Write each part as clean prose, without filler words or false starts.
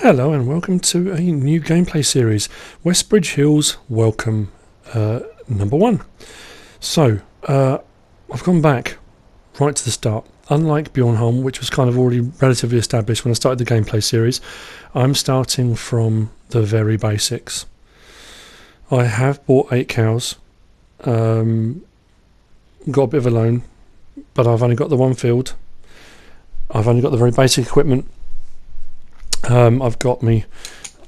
Hello and welcome to a new gameplay series, Westbridge Hills Welcome number 1. So, I've gone back right to the start. Unlike Bjornholm, which was kind of already relatively established when I started the gameplay series, I'm starting from the very basics. I have bought 8 cows, got a bit of a loan, but I've only got the one field. I've only got the very basic equipment. I've got me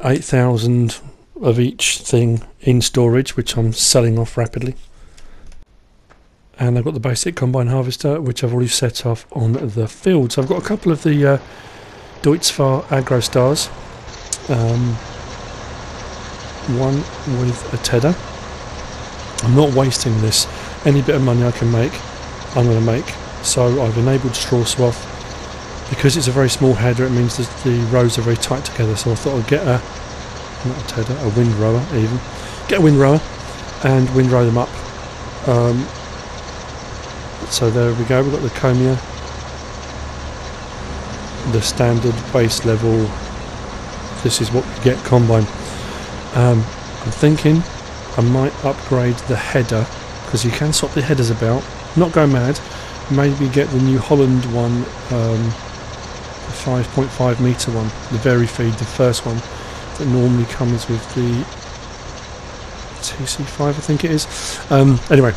8,000 of each thing in storage, which I'm selling off rapidly. And I've got the basic combine harvester, which I've already set off on the field. So I've got a couple of the Deutzfahr Agro Stars. One with a tedder. I'm not wasting this. Any bit of money I can make, I'm going to make. So I've enabled straw swath. Because it's a very small header, it means that the rows are very tight together. So I thought I'd get not a tedder, a windrower even. Get a windrower and windrow them up. So there we go, we've got the comia, the standard base level. This is what we get combine. I'm thinking I might upgrade the header, because you can swap the headers about, not go mad. Maybe get the New Holland one, the 5.5 metre one, the Very Feed, the first one that normally comes with the TC5, I think it is. Anyway,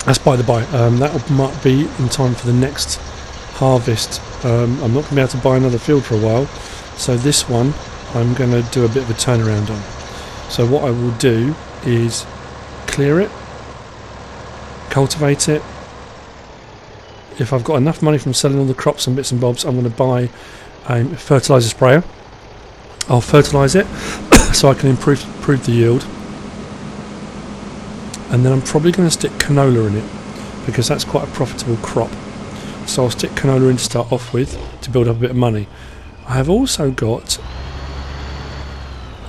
that's by the by. That might be in time for the next harvest. I'm not going to be able to buy another field for a while, so this one I'm going to do a bit of a turnaround on. So what I will do is clear it, cultivate it. If I've got enough money from selling all the crops and bits and bobs, I'm going to buy a fertiliser sprayer. I'll fertilise it so I can improve the yield. And then I'm probably going to stick canola in it, because that's quite a profitable crop. So I'll stick canola in to start off with to build up a bit of money. I have also got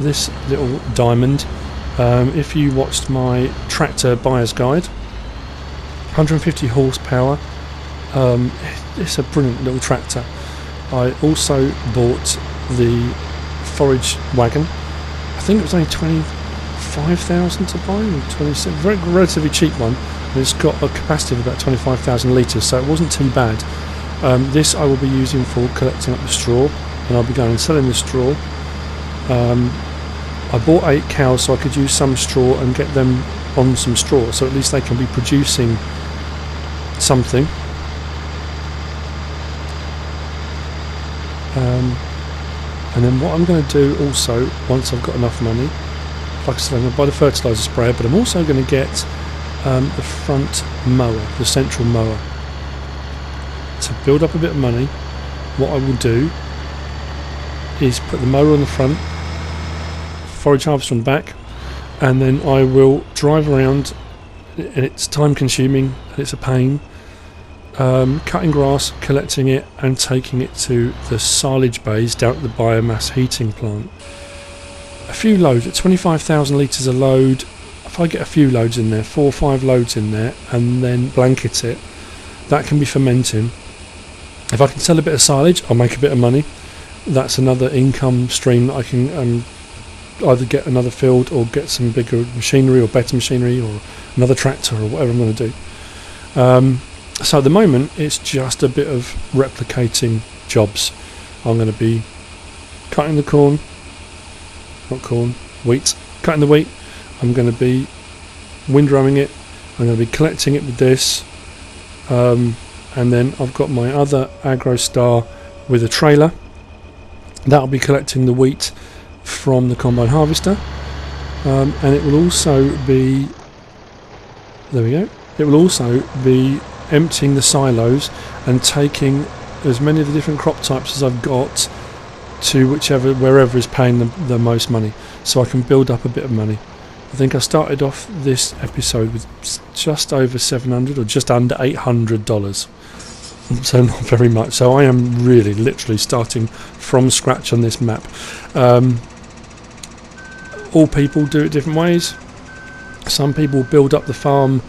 this little diamond. If you watched my tractor buyer's guide, 150 horsepower. It's a brilliant little tractor. I also bought the forage wagon. I think it was only 25,000 to buy, or 27, very relatively cheap one. And it's got a capacity of about 25,000 litres, so it wasn't too bad. This I will be using for collecting up the straw, and I'll be going and selling the straw. I bought 8 cows so I could use some straw and get them on some straw, so at least they can be producing something. And then what I'm going to do also, once I've got enough money, like I said, I'm going to buy the fertiliser sprayer, but I'm also going to get the front mower, the central mower. To build up a bit of money, what I will do is put the mower on the front, forage harvester on the back, and then I will drive around, and it's time consuming and it's a pain. Cutting grass, collecting it and taking it to the silage bays down at the biomass heating plant. A few loads at 25,000 litres a load. If I get a few loads in there, 4 or 5 loads in there, and then blanket it, that can be fermenting. If I can sell a bit of silage, I'll make a bit of money. That's another income stream that I can either get another field or get some bigger machinery or better machinery or another tractor or whatever I'm going to do. So at the moment it's just a bit of replicating jobs. I'm going to be cutting the corn, not corn, wheat, cutting the wheat. I'm going to be windrowing it. I'm going to be collecting it with this, and then I've got my other Agro Star with a trailer. That'll be collecting the wheat from the combine harvester, and it will also be, there we go, it will also be emptying the silos and taking as many of the different crop types as I've got to wherever is paying the most money, so I can build up a bit of money. I think I started off this episode with just over $700 or just under $800, so not very much. So I am really literally starting from scratch on this map. All people do it different ways. Some people build up the farm,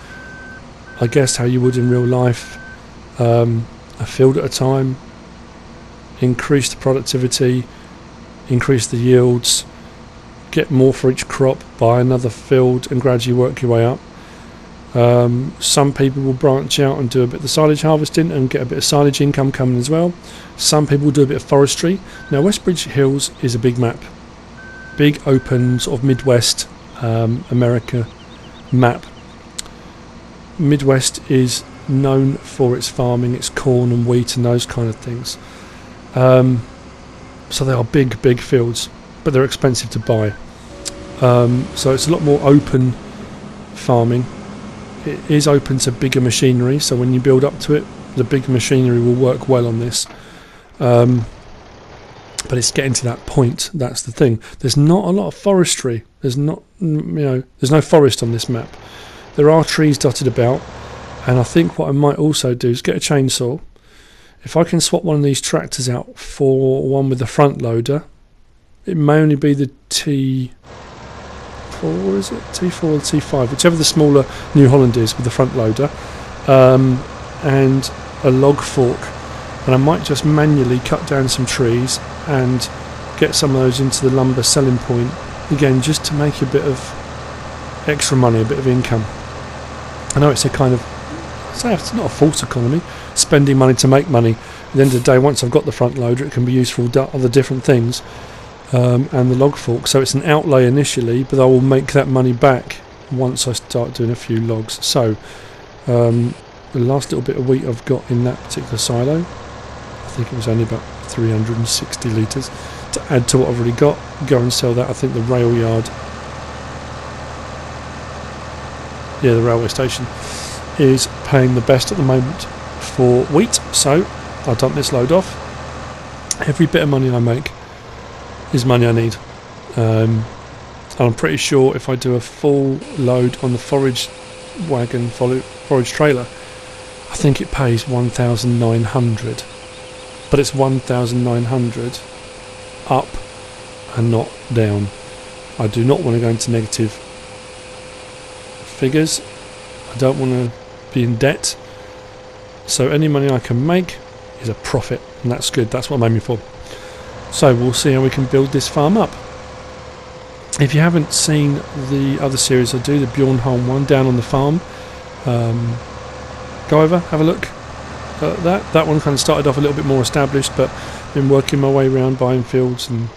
I guess, how you would in real life, a field at a time, increase the productivity, increase the yields, get more for each crop, buy another field, and gradually work your way up. Some people will branch out and do a bit of the silage harvesting and get a bit of silage income coming as well. Some people will do a bit of forestry. Now, Westbridge Hills is a big map, big open sort of Midwest America map. Midwest is known for its farming, its corn and wheat and those kind of things. So they are big fields, but they're expensive to buy. So it's a lot more open farming. It is open to bigger machinery, so when you build up to it, the big machinery will work well on this. But it's getting to that point. That's the thing. There's not a lot of forestry. There's not, there's no forest on this map. There are trees dotted about, and I think what I might also do is get a chainsaw. If I can swap one of these tractors out for one with the front loader, it may only be the T4, is it? T4 or T5, whichever the smaller New Holland is with the front loader, and a log fork. And I might just manually cut down some trees and get some of those into the lumber selling point, again, just to make a bit of extra money, a bit of income. I know it's a kind of, it's not a false economy, spending money to make money. At the end of the day, once I've got the front loader, it can be used for other different things, and the log fork. So it's an outlay initially, but I will make that money back once I start doing a few logs. So the last little bit of wheat I've got in that particular silo, I think it was only about 360 litres, to add to what I've already got, go and sell that. I think the rail yard, the railway station, is paying the best at the moment for wheat. So I'll dump this load off. Every bit of money I make is money I need, and I'm pretty sure if I do a full load on the forage wagon, forage trailer, I think it pays 1,900, but it's 1,900 up and not down. I do not want to go into negative figures. I don't want to be in debt, so any money I can make is a profit, and that's good. That's what I'm aiming for. So we'll see how we can build this farm up. If you haven't seen the other series I do, the Bjornholm one down on the farm, go over, have a look at that. That one kind of started off a little bit more established, but been working my way around, buying fields and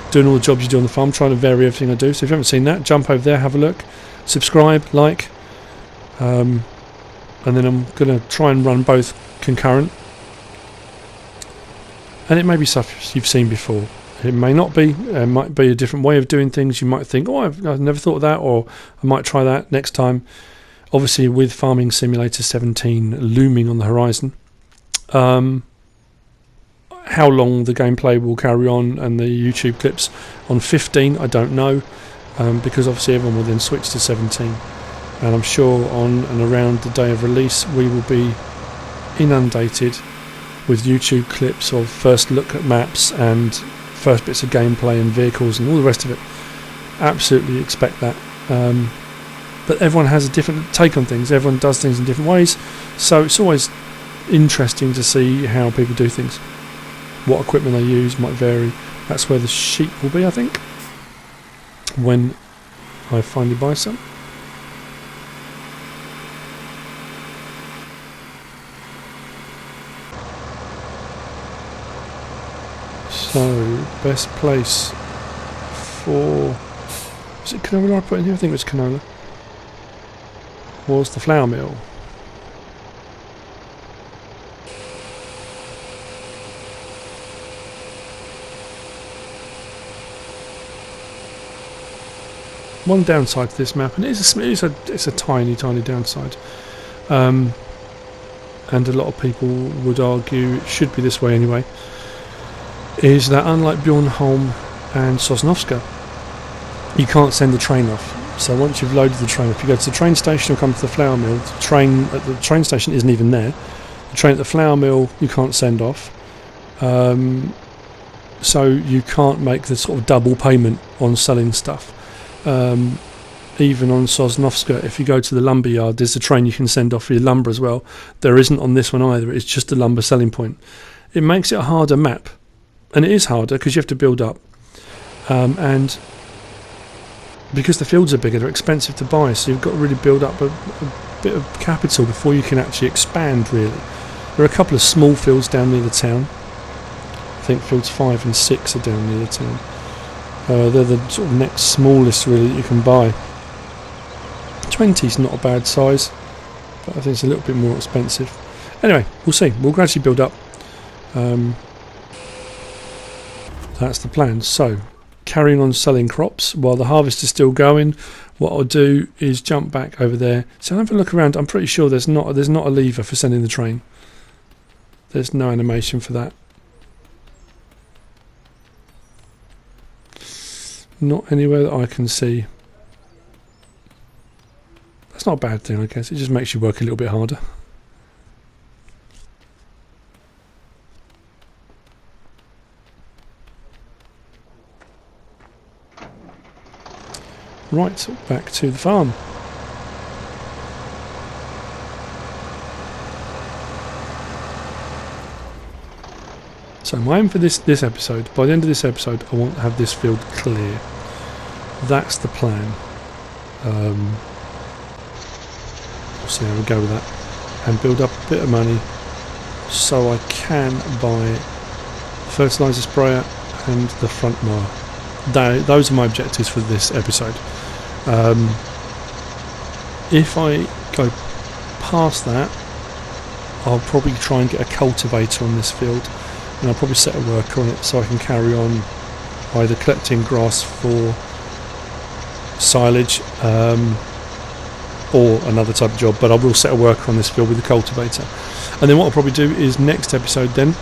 doing all the jobs you do on the farm, trying to vary everything I do. So if you haven't seen that, jump over there, have a look, subscribe, like, and then I'm going to try and run both concurrent. And it may be stuff you've seen before. It may not be. It might be a different way of doing things. You might think, I've never thought of that, or I might try that next time. Obviously, with Farming Simulator 17 looming on the horizon, how long the gameplay will carry on and the YouTube clips on 15, I don't know, because obviously everyone will then switch to 17. And I'm sure on and around the day of release, we will be inundated with YouTube clips of first look at maps and first bits of gameplay and vehicles and all the rest of it. Absolutely expect that. But everyone has a different take on things. Everyone does things in different ways. So it's always interesting to see how people do things. What equipment they use might vary. That's where the sheep will be, I think, when I finally buy some. So, best place for... Is it canola I put in here? I think it was canola. Was the flour mill. One downside to this map, and it's a tiny downside, and a lot of people would argue it should be this way anyway, is that unlike Bjornholm and Sosnovska, you can't send the train off. So once you've loaded the train, if you go to the train station or come to the flour mill, the train at the train station isn't even there. The train at the flour mill you can't send off, so you can't make the sort of double payment on selling stuff. Even on Sosnovska, if you go to the lumber yard, there's a train you can send off for your lumber as well. There isn't on this one either. It's just a lumber selling point. It makes it a harder map. And it is harder because you have to build up. and because the fields are bigger, they're expensive to buy, so you've got to really build up a bit of capital before you can actually expand, really. There are a couple of small fields down near the town. I think fields 5 and 6 are down near the town. They're the sort of next smallest, really, that you can buy. 20 is not a bad size, but I think it's a little bit more expensive. Anyway, we'll see. We'll gradually build up. That's the plan. So, carrying on selling crops while the harvest is still going. What I'll do is jump back over there. So have a look around. I'm pretty sure there's not a lever for sending the train. There's no animation for that. Not anywhere that I can see. That's not a bad thing, I guess. It just makes you work a little bit harder. Right, back to the farm. So my aim for this episode, by the end of this episode, I want to have this field clear. That's the plan. We'll see how we go with that. And build up a bit of money so I can buy fertiliser sprayer and the front mower. Those are my objectives for this episode. If I go past that, I'll probably try and get a cultivator on this field, and I'll probably set a worker on it so I can carry on either collecting grass for silage or another type of job, but I will set a worker on this field with the cultivator. And then what I'll probably do is next episode then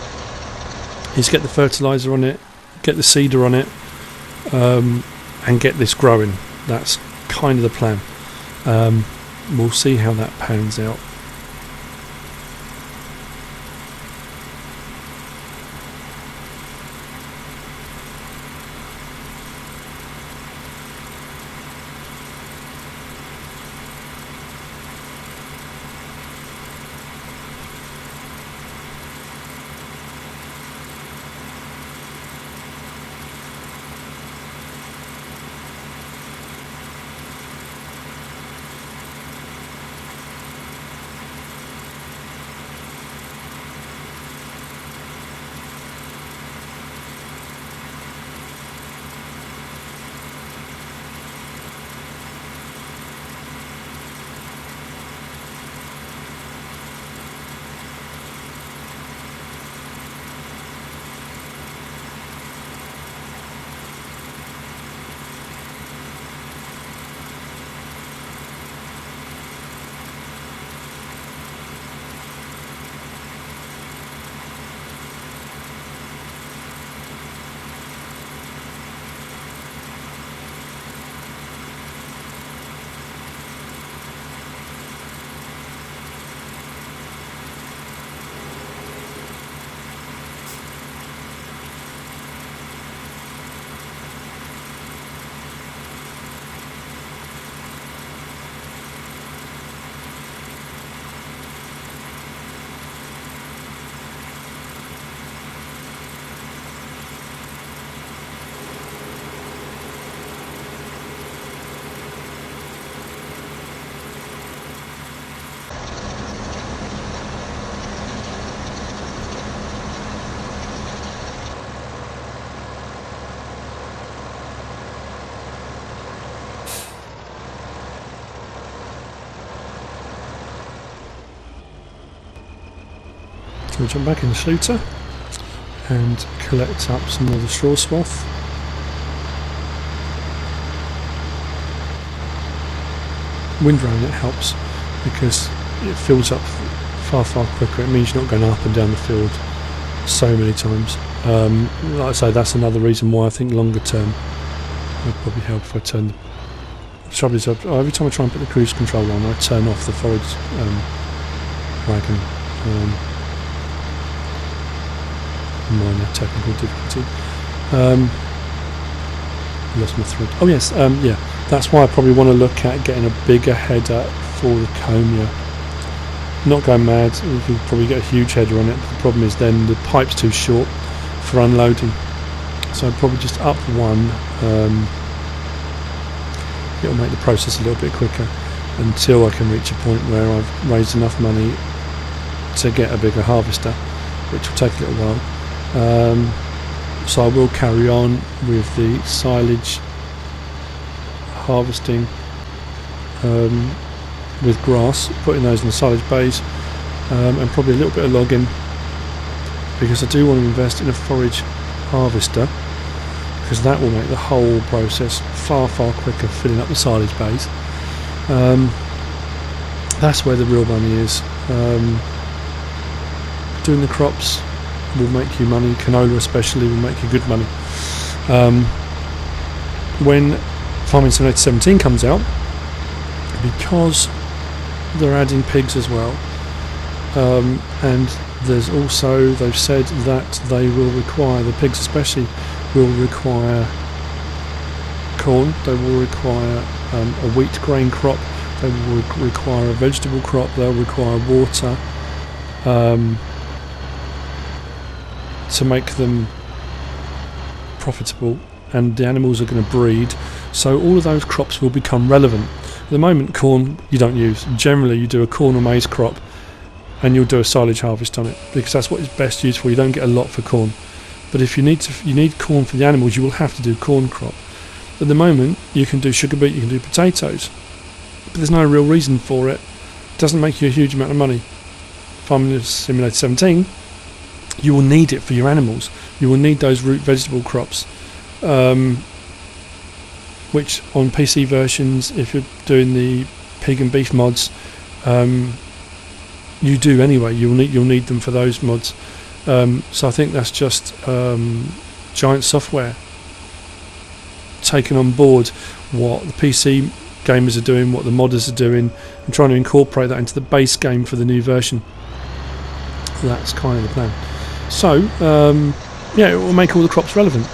is get the fertiliser on it, get the seeder on it, and get this growing. That's kind of the plan. We'll see how that pans out. So we'll jump back in the shooter and collect up some more of the straw swath. Windrowing it helps because it fills up far quicker. It means you're not going up and down the field so many times. Like I say, that's another reason why I think longer term would probably help if I turn the trouble is every time I try and put the cruise control on, I turn off the forage wagon. Minor technical difficulty. Lost my thread. Oh yes, yeah. That's why I probably want to look at getting a bigger header for the comia. Not going mad. You can probably get a huge header on it. But the problem is then the pipe's too short for unloading. So I'd probably just up one. It'll make the process a little bit quicker until I can reach a point where I've raised enough money to get a bigger harvester, which will take a little while. So I will carry on with the silage harvesting with grass, putting those in the silage bays, and probably a little bit of logging, because I do want to invest in a forage harvester, because that will make the whole process far quicker, filling up the silage bays. That's where the real money is. Doing the crops will make you money. Canola especially will make you good money. When Farming Simulator 17 comes out, because they're adding pigs as well, and there's also, they've said that they will require, the pigs especially will require corn, they will require a wheat grain crop, they will require a vegetable crop, they'll require water to make them profitable, and the animals are going to breed, so all of those crops will become relevant. At the moment, corn you don't use. Generally you do a corn or maize crop and you'll do a silage harvest on it, because that's what is best used for. You don't get a lot for corn, but if you need corn for the animals, you will have to do corn crop. At the moment you can do sugar beet, you can do potatoes, but there's no real reason for it. It doesn't make you a huge amount of money. Farming Simulator 17, you will need it for your animals. You will need those root vegetable crops, which on PC versions, if you're doing the pig and beef mods, you do anyway. You'll need them for those mods. So I think that's just Giant Software taking on board what the PC gamers are doing, what the modders are doing, and trying to incorporate that into the base game for the new version. That's kind of the plan. So yeah, it will make all the crops relevant,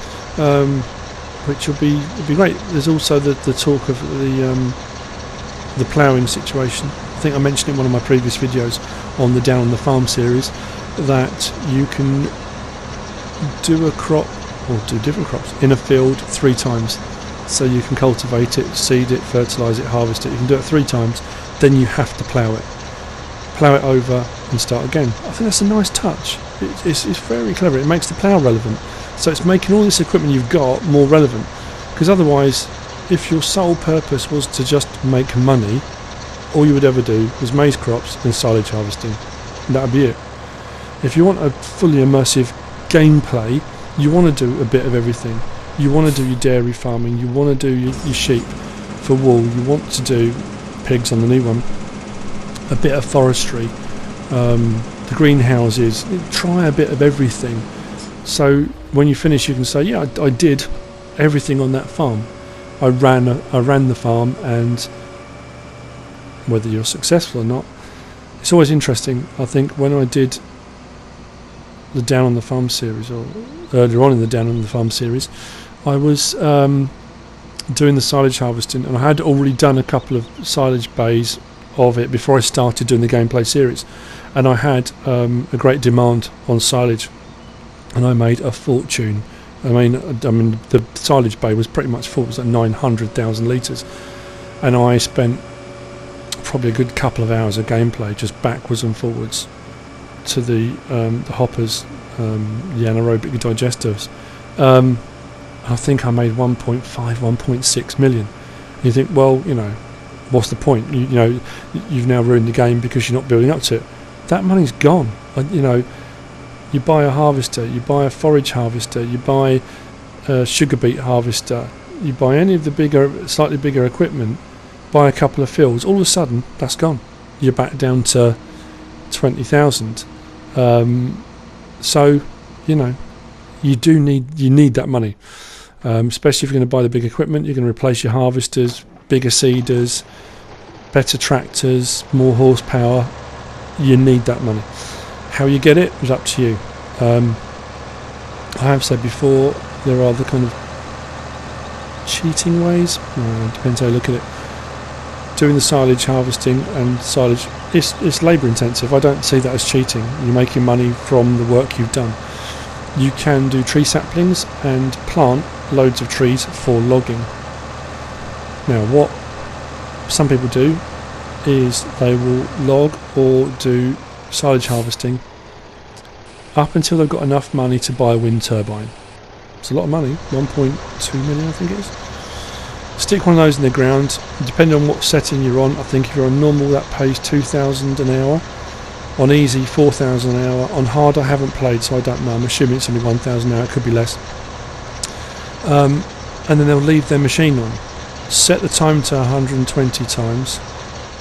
which will be great. There's also the talk of the ploughing situation. I think I mentioned in one of my previous videos on the Down on the Farm series that you can do a crop, or do different crops in a field 3 times. So you can cultivate it, seed it, fertilise it, harvest it. You can do it 3 times, then you have to plough it over and start again. I think that's a nice touch. It's very clever. It makes the plough relevant, so it's making all this equipment you've got more relevant, because otherwise, if your sole purpose was to just make money, all you would ever do was maize crops and silage harvesting, and that would be it. If you want a fully immersive gameplay, you want to do a bit of everything. You want to do your dairy farming, you want to do your sheep for wool, you want to do pigs on the new one, a bit of forestry, the greenhouses. Try a bit of everything, so when you finish you can say, yeah, I did everything on that farm. I ran the farm, and whether you're successful or not, it's always interesting. I think when I did the Down on the Farm series, or earlier on in the Down on the Farm series, I was doing the silage harvesting, and I had already done a couple of silage bays of it before I started doing the gameplay series, and I had a great demand on silage, and I made a fortune. I mean the silage bay was pretty much full. It was like 900,000 litres, and I spent probably a good couple of hours of gameplay just backwards and forwards to the hoppers, the anaerobic digesters. I think I made 1.5, 1.6 million. You think, well, you know, what's the point? You know, you've now ruined the game because you're not building up to it. That money's gone. You know, you buy a harvester, you buy a forage harvester, you buy a sugar beet harvester, you buy any of the slightly bigger equipment, buy a couple of fields, all of a sudden that's gone. You're back down to 20,000. So, you know, you need that money, especially if you're going to buy the big equipment. You're going to replace your harvesters, bigger seeders, better tractors, more horsepower. You need that money. How you get it is up to you. I have said before, there are the kind of cheating ways. Depends how you look at it. Doing the silage harvesting and silage, it's labour intensive. I don't see that as cheating. You're making money from the work you've done. you can do tree saplings and plant loads of trees for logging. Now what some people do is they will log or do silage harvesting up until they've got enough money to buy a wind turbine. It's a lot of money, 1.2 million I think it is. Stick one of those in the ground, depending on what setting you're on. I think if you're on normal that pays 2,000 an hour, on easy 4,000 an hour, on hard I haven't played so I don't know, I'm assuming it's only 1,000 an hour, it could be less. And then they'll leave their machine on, set the time to 120 times,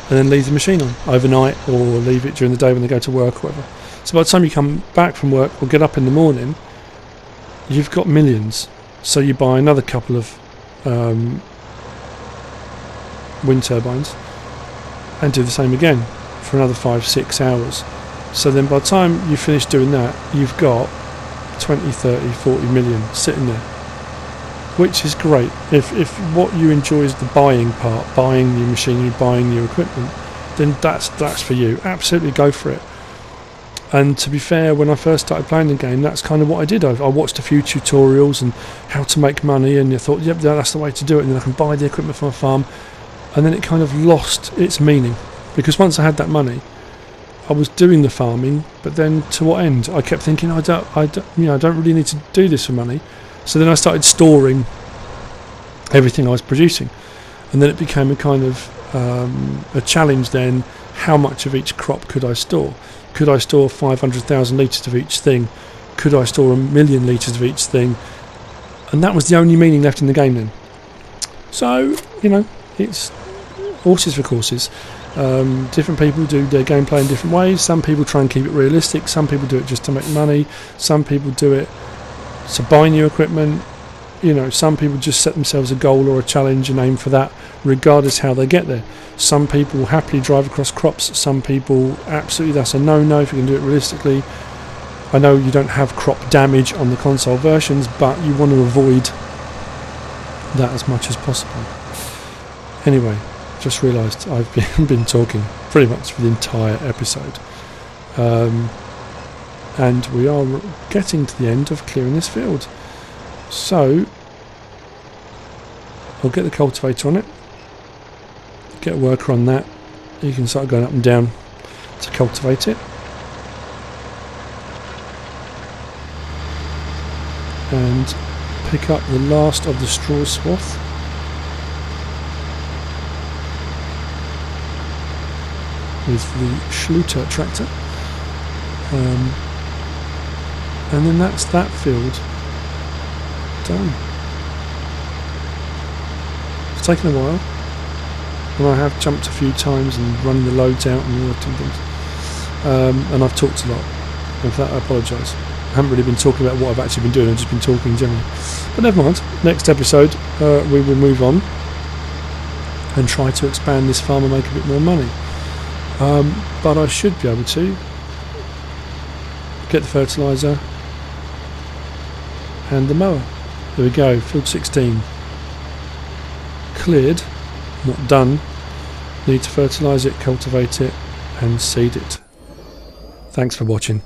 and then leave the machine on overnight or leave it during the day when they go to work or whatever. So by the time you come back from work or get up in the morning, you've got millions. So you buy another couple of wind turbines and do the same again for another 5-6 hours. So then by the time you finish doing that, you've got 20, 30, 40 million sitting there, which is great. If what you enjoy is the buying part, buying your machinery, buying your equipment, then that's for you. Absolutely go for it. And to be fair, when I first started playing the game, that's kind of what I did. I watched a few tutorials and how to make money, and I thought, yep, that's the way to do it, and then I can buy the equipment from a farm. And then it kind of lost its meaning, because once I had that money, I was doing the farming, but then to what end? I kept thinking, I don't really need to do this for money. So then I started storing everything I was producing, and then it became a kind of a challenge. Then, how much of each crop could I store? Could I store 500,000 litres of each thing? Could I store 1 million litres of each thing? And that was the only meaning left in the game then. So, it's horses for courses. Different people do their gameplay in different ways. Some people try and keep it realistic. Some people do it just to make money. Some people do it to buy new equipment. Some people just set themselves a goal or a challenge and aim for that, regardless how they get there. Some people happily drive across crops. Some people, absolutely, that's a no-no if you can do it realistically. I know you don't have crop damage on the console versions, but you want to avoid that as much as possible. Anyway, just realised I've been talking pretty much for the entire episode. And we are getting to the end of clearing this field. So, I'll get the cultivator on it, get a worker on that. You can start going up and down to cultivate it. And pick up the last of the straw swath. With the Schluter tractor. And then that's that field done. It's taken a while, and I have jumped a few times and run the loads out and all that things. And I've talked a lot, and for that I apologise. I haven't really been talking about what I've actually been doing, I've just been talking generally. But never mind, next episode we will move on and try to expand this farm and make a bit more money. But I should be able to get the fertiliser and the mower. There we go, field 16 cleared, not done. Need to fertilise it, cultivate it and seed it. Thanks for watching.